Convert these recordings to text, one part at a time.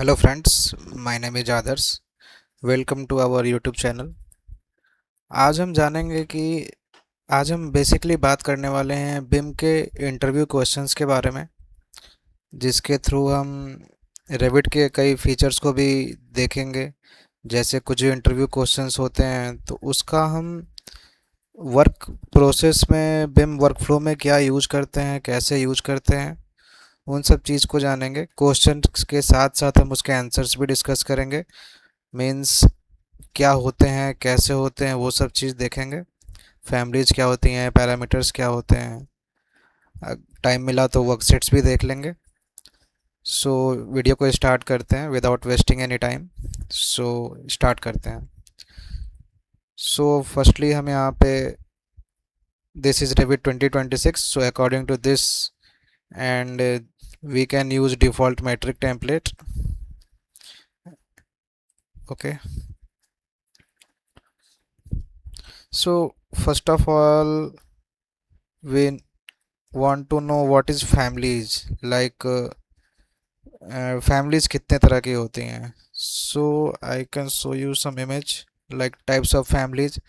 Hello friends, my name is Adarsh. Welcome to our YouTube channel. आज हम जानेंगे कि आज हम बेसिकली बात करने वाले हैं बिम के इंटरव्यू क्वेश्चंस के बारे में, जिसके थ्रू हम रेविट के कई फीचर्स को भी देखेंगे। जैसे कुछ इंटरव्यू क्वेश्चंस होते हैं तो उसका हम वर्क प्रोसेस में बिम वर्कफ्लो में क्या यूज करते हैं, कैसे यूज करते हैं, उन सब चीज़ को जानेंगे। क्वेश्चन के साथ साथ हम उसके आंसर्स भी डिस्कस करेंगे। मीन्स क्या होते हैं, कैसे होते हैं, वो सब चीज़ देखेंगे। फैमिलीज क्या होती हैं, पैरामीटर्स क्या होते हैं। टाइम मिला तो वर्कसेट्स भी देख लेंगे। सो वीडियो को स्टार्ट करते हैं without wasting any time. So start करते हैं। सो फर्स्टली हम यहाँ पे this is Revit 2026, so according to this, and we can use default metric template. Okay, so first of all we want to know what is families, like families कितने तरह की होती हैं. So I can show you some image like types of families.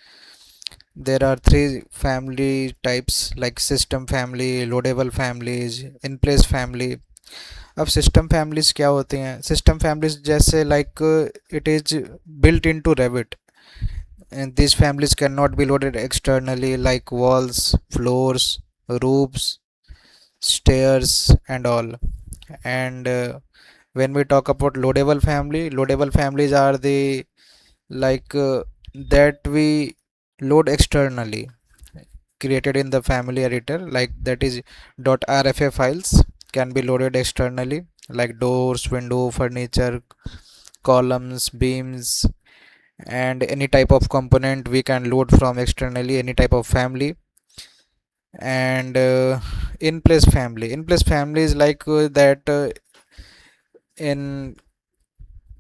There are three family types like system family, loadable families, in place family. अब system families क्या होती हैं? System families जैसे like it is built into Revit, and these families cannot be loaded externally like walls, floors, roofs, stairs and all. And when we talk about loadable families are the like that we load externally, created in the family editor, like that is .rfa files can be loaded externally, like doors, window, furniture, columns, beams, and any type of component we can load from externally, any type of family. And in place family is like that in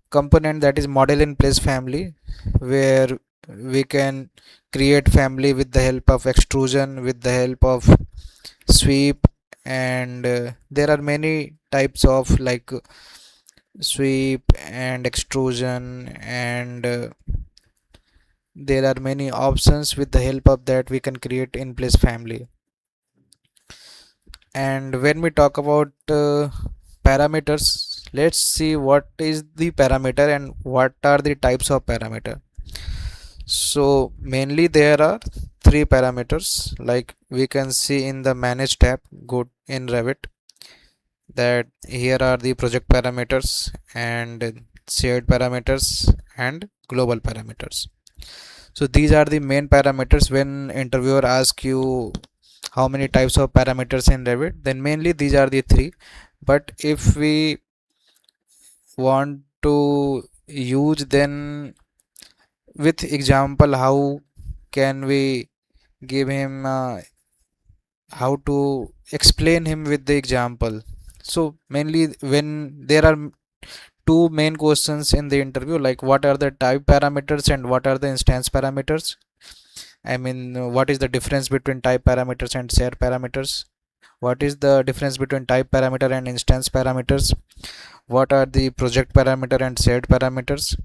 component that is model in place family, where we can create family with the help of extrusion, with the help of sweep. And there are many types of like sweep and extrusion, and there are many options. With the help of that we can create in place family. And when we talk about parameters, let's see what is the parameter and what are the types of parameter. So mainly there are three parameters, like we can see in the manage tab, go in Revit, that here are the project parameters and shared parameters and global parameters. So these are the main parameters. When interviewer asks you how many types of parameters in Revit, then mainly these are the three. But if we want to use, then with example, how can we give him how to explain him with the example. So mainly when there are two main questions in the interview, like what are the type parameters and what are the instance parameters. I mean, what is the difference between type parameters and shared parameters? What is the difference between type parameter and instance parameters? What are the project parameter and shared parameters?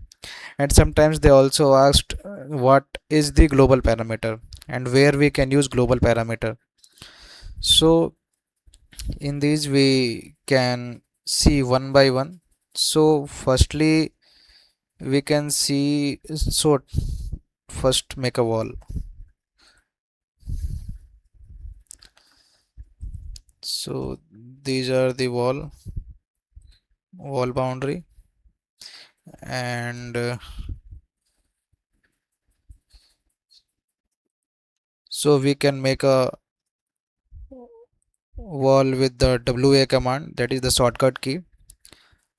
And sometimes they also asked what is the global parameter and where we can use global parameter. So in these we can see one by one. So firstly we can see, so first make a wall. So these are the wall boundary. And so we can make a wall with the WA command, that is the shortcut key.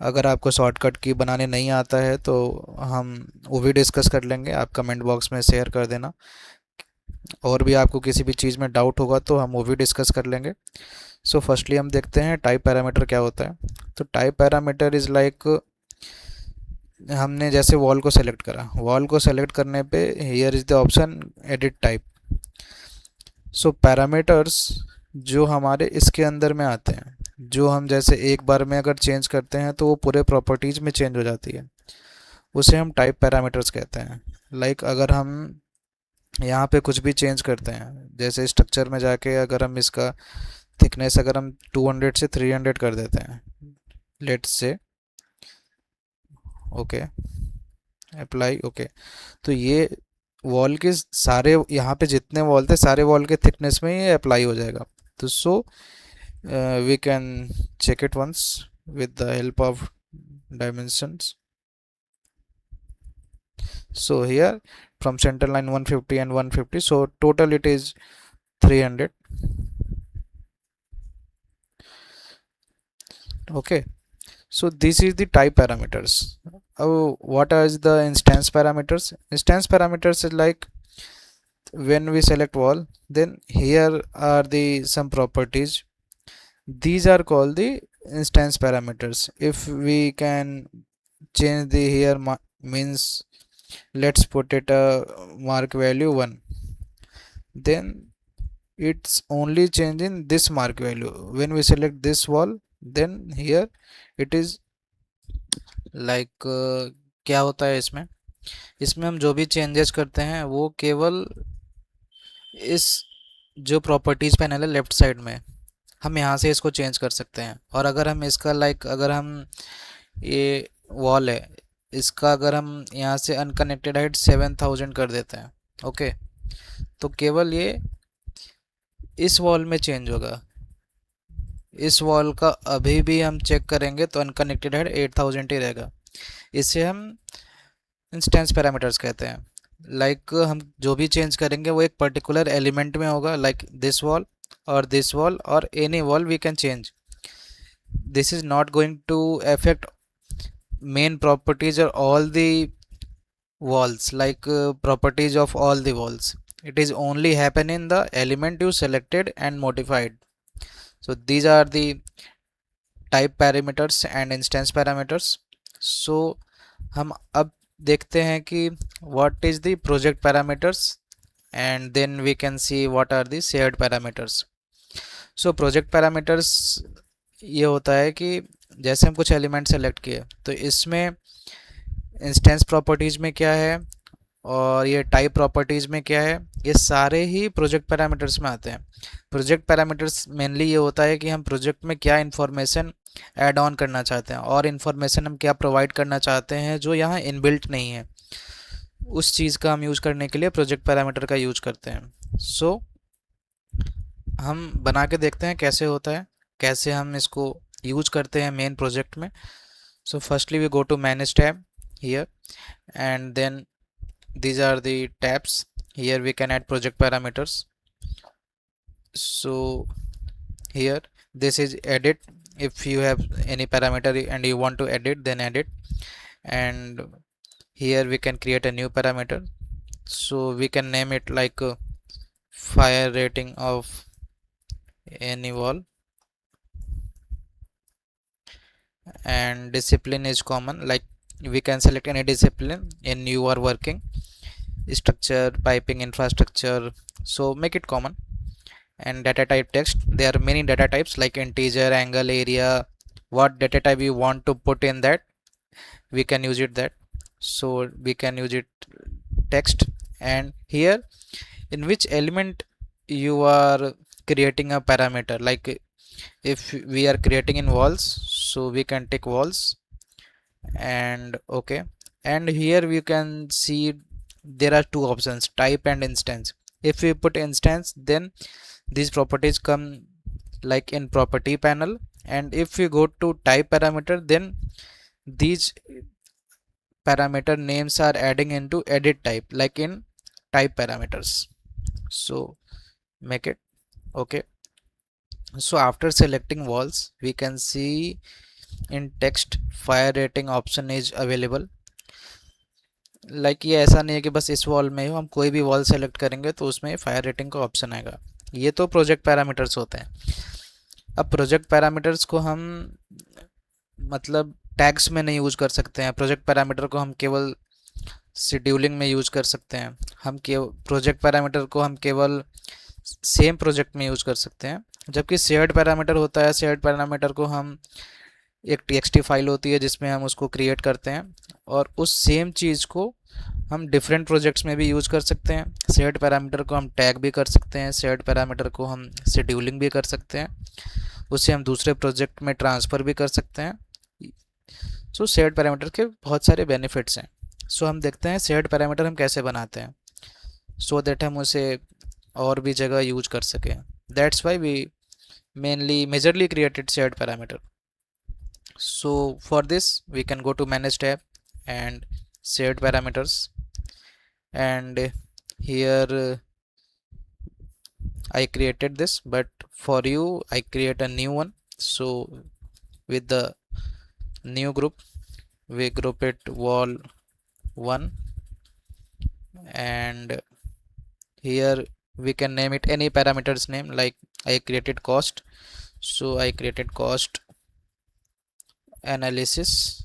अगर आपको shortcut की बनाने नहीं आता है तो हम वो भी डिस्कस कर लेंगे, आप कमेंट बॉक्स में शेयर कर देना। और भी आपको किसी भी चीज़ में डाउट होगा तो हम वो भी डिस्कस कर लेंगे। सो फर्स्टली हम देखते हैं टाइप पैरामीटर क्या होता है। तो टाइप पैरामीटर इज़ लाइक, हमने जैसे वॉल को सेलेक्ट करा, वॉल को सेलेक्ट करने पे here is the option edit type. So parameters जो हमारे इसके अंदर में आते हैं, जो हम जैसे एक बार में अगर चेंज करते हैं तो वो पूरे प्रॉपर्टीज में चेंज हो जाती है, उसे हम टाइप पैरामीटर्स कहते हैं। लाइक अगर हम यहाँ पे कुछ भी चेंज करते हैं, जैसे स्ट्रक्चर में जाके अगर हम इसका थिकनेस अगर हम 200 से 300 कर देते हैं, let's say, okay, apply, okay, तो ये वॉल के सारे यहाँ पे जितने वॉल थे सारे वॉल के थिकनेस में ये अप्लाई हो जाएगा। तो so we can check it once with the help of dimensions. So here from center line 150 and 150, so total it is 300. Okay, so this is the type parameters. What are the instance parameters? Instance parameters is like when we select wall, then here are the some properties. These are called the instance parameters. If we can change the here means, let's put it a mark value 1, then it's only changing this mark value. When we select this wall, then here it is like क्या होता है इसमें, इसमें हम जो भी changes करते हैं वो केवल इस जो प्रॉपर्टीज पैनल है लेफ्ट साइड में, हम यहाँ से इसको चेंज कर सकते हैं। और अगर हम इसका अगर हम ये वॉल है इसका अगर हम यहाँ से अनकनेक्टेड हाइट 7000 कर देते हैं, ओके, तो केवल ये इस वॉल में चेंज होगा। इस वॉल का अभी भी हम चेक करेंगे तो अनकनेक्टेड हाइट 8000 ही रहेगा। इसे हम इंस्टेंस पैरामीटर्स कहते हैं। लाइक हम जो भी चेंज करेंगे वो एक पर्टिकुलर एलिमेंट में होगा, लाइक दिस वॉल और any wall we can change. This is not going to affect main properties or all the walls, like properties of all the walls. It is only happen in the element you selected and modified. So these are the type parameters and instance parameters. So हम अब देखते हैं कि what is the project parameters and then we can see what are the shared parameters. So project parameters ये होता है कि जैसे हम कुछ एलिमेंट सेलेक्ट किए तो इसमें इंस्टेंस प्रॉपर्टीज़ में क्या है और ये टाइप प्रॉपर्टीज़ में क्या है, ये सारे ही प्रोजेक्ट पैरामीटर्स में आते हैं। प्रोजेक्ट पैरामीटर्स मेनली ये होता है कि हम प्रोजेक्ट में क्या इन्फॉर्मेशन ऐड ऑन करना चाहते हैं और इन्फॉर्मेशन हम क्या प्रोवाइड करना चाहते हैं जो यहाँ इनबिल्ट नहीं है, उस चीज़ का हम यूज़ करने के लिए प्रोजेक्ट पैरामीटर का यूज करते हैं। सो हम बना के देखते हैं कैसे होता है, कैसे हम इसको यूज करते हैं मेन प्रोजेक्ट में। So firstly we go to manage tab here and then these are the tabs. Here we can add project parameters. So here this is edit. If you have any parameter and you want to edit, then edit. And here we can create a new parameter. So we can name it like fire rating of any wall, and discipline is common, like we can select any discipline in you are working, structure, piping, infrastructure, so make it common. And data type text, there are many data types like integer, angle, area, what data type you want to put in that we can use it that. So we can use it text, and here in which element you are creating a parameter, like if we are creating in walls, so we can take walls and okay. And here we can see there are two options, type and instance. If we put instance, then these properties come like in property panel, and if we go to type parameter, then these parameter names are adding into edit type like in type parameters. So make it okay. So after selecting walls, we can see in text fire rating option is available. Like ये ऐसा नहीं है कि बस इस wall में हो, हम कोई भी वॉल सेलेक्ट करेंगे तो उसमें फायर रेटिंग का ऑप्शन आएगा। ये तो प्रोजेक्ट पैरामीटर्स होते हैं। अब प्रोजेक्ट पैरामीटर्स को हम मतलब टैग्स में नहीं यूज कर सकते हैं। प्रोजेक्ट पैरामीटर को हम केवल शेड्यूलिंग में यूज कर सकते हैं। हम केवल प्रोजेक्ट पैरामीटर को हम केवल सेम प्रोजेक्ट में यूज कर सकते हैं जबकि शेयर्ड पैरामीटर होता है, शेयर्ड पैरामीटर को हम एक txt फाइल होती है जिसमें हम उसको क्रिएट करते हैं, और उस सेम चीज़ को हम डिफरेंट प्रोजेक्ट्स में भी यूज़ कर सकते हैं। शेयर्ड पैरामीटर को हम टैग भी कर सकते हैं, शेयर्ड पैरामीटर को हम शेड्यूलिंग भी कर सकते हैं, उसे हम दूसरे प्रोजेक्ट में ट्रांसफ़र भी कर सकते हैं। सो शेयर्ड पैरामीटर के बहुत सारे बेनिफिट्स हैं। सो हम देखते हैं शेयर्ड पैरामीटर हम कैसे बनाते हैं, सो दैट हम उसे और भी जगह यूज कर सकें। That's why we mainly majorly created shared parameter. So for this we can go to manage tab and shared parameters, and here I created this, but for you I create a new one. So with the new group we group it wall 1, and here we can name it any parameters name, like I created cost, so I created cost analysis,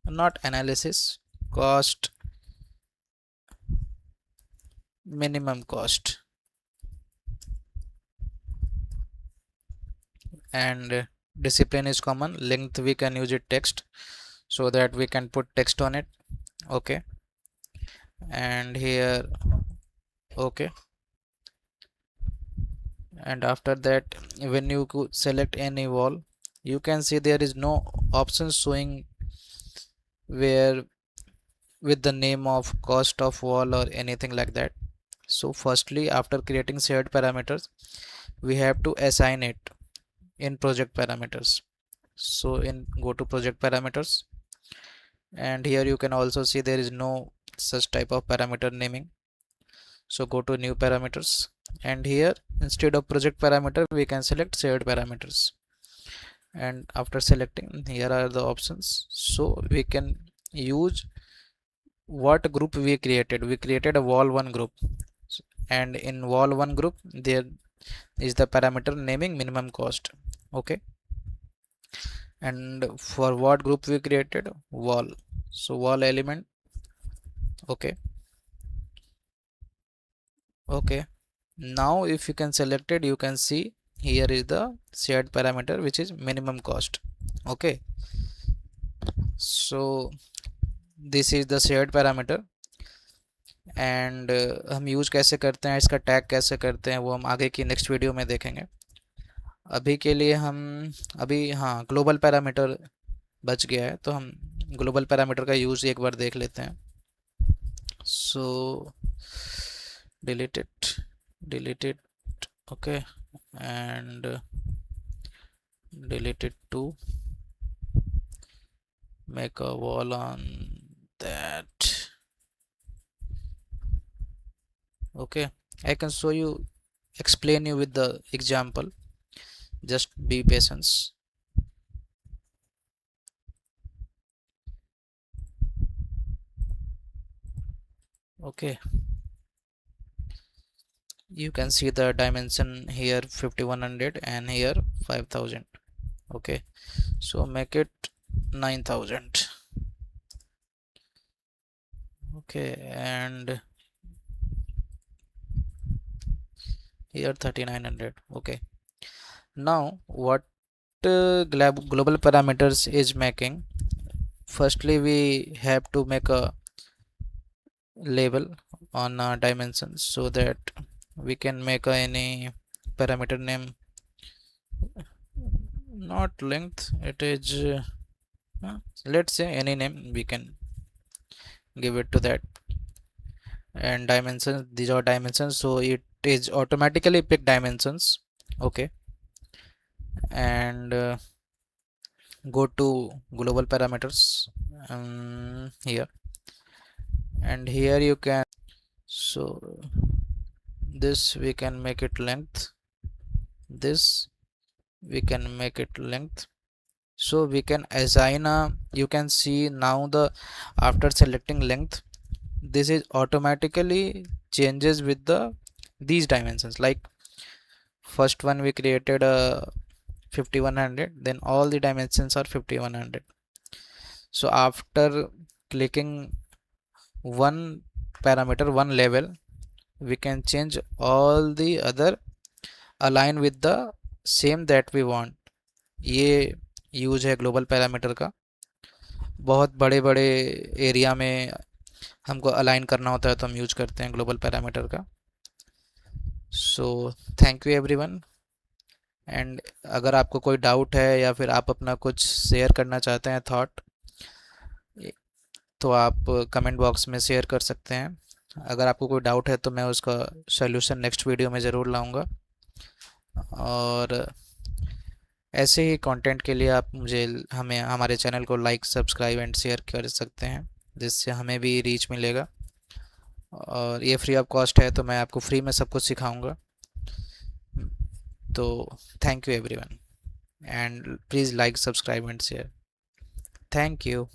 not analysis, cost minimum cost, and discipline is common, length we can use it text, so that we can put text on it. Okay, and here okay, and after that when you select any wall, you can see there is no option showing where with the name of cost of wall or anything like that. So firstly, after creating shared parameters, we have to assign it in project parameters. So in go to project parameters, and here you can also see there is no such type of parameter naming. So go to new parameters, and here instead of project parameter we can select shared parameters, and after selecting, here are the options. So we can use what group we created a wall 1 group, and in wall 1 group there is the parameter naming minimum cost. Okay, and for what group we created wall, so wall element. Okay, okay, now if you can select it, you can see here is the shared parameter which is minimum cost. Okay, so this is the shared parameter, and हम use कैसे करते हैं, इसका tag कैसे करते हैं, वो हम आगे की नेक्स्ट वीडियो में देखेंगे। अभी के लिए हम अभी हाँ ग्लोबल पैरामीटर बच गया है, तो हम ग्लोबल पैरामीटर का यूज़ एक बार देख लेते हैं। So delete it okay, and delete it to make a wall on that. Okay, I can show you, explain you with the example, just be patient. Okay, you can see the dimension here 5100 and here 5000. Okay, so make it 9000. Okay, and here 3900. Okay, now what global parameters is making, firstly we have to make a label on dimensions, so that we can make any parameter name, not length, it is let's say any name we can give it to that, and dimensions, these are dimensions, so it is automatically pick dimensions. Okay, and go to global parameters here, and here you can, so this we can make it length, this we can make it length, so we can assign a, you can see now the after selecting length, this is automatically changes with the these dimensions, like first one we created a 5100, then all the dimensions are 5100. So after clicking one parameter, one level, we can change all the other align with the same that we want. ये use है global parameter का। बहुत बड़े बड़े area में हमको align करना होता है तो हम यूज करते हैं ग्लोबल पैरामीटर का। So thank you everyone. And अगर आपको कोई डाउट है या फिर आप अपना कुछ शेयर करना चाहते हैं थॉट, तो आप कमेंट बॉक्स में शेयर कर सकते हैं। अगर आपको कोई डाउट है तो मैं उसका सॉल्यूशन नेक्स्ट वीडियो में ज़रूर लाऊंगा। और ऐसे ही कंटेंट के लिए आप मुझे हमें हमारे चैनल को लाइक सब्सक्राइब एंड शेयर कर सकते हैं, जिससे हमें भी रीच मिलेगा। और ये फ्री ऑफ कॉस्ट है, तो मैं आपको फ्री में सब कुछ सिखाऊंगा। तो thank you everyone, and please like subscribe and share. Thank you.